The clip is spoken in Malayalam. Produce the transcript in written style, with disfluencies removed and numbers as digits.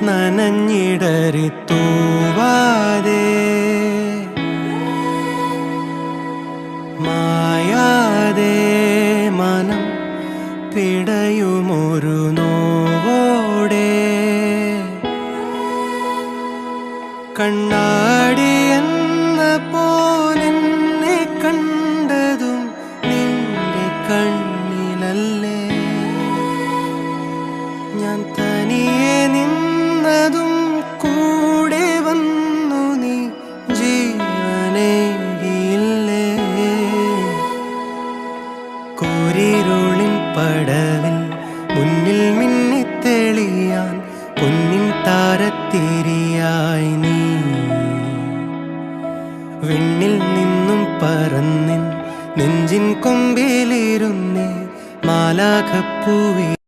നനഞ്ഞിടറി തൂവാതെ മായാതെ മനം പിടയുമൊരു നോവോടെ കണ്ണാടി എന്ന പോലെന്നെ കണ്ടതും നിന്റെ കണ്ണിലല്ലേ ഞാൻ തനിയെ നിന്നതും കൂടെ വന്നു നീ ജീവനേകിയില്ലേ കൂരിരുളിൻ പടവിൽ മുന്നിൽ മിന്നിത്തെളിയാൻ പൊന്നിൻ താരത്തിരിയായി നീ വിണ്ണിൽ നിന്നും പറന്നിൻ നെഞ്ചിൻ കൊമ്പിലിരുന്നേ മാലാഖപ്പൂവി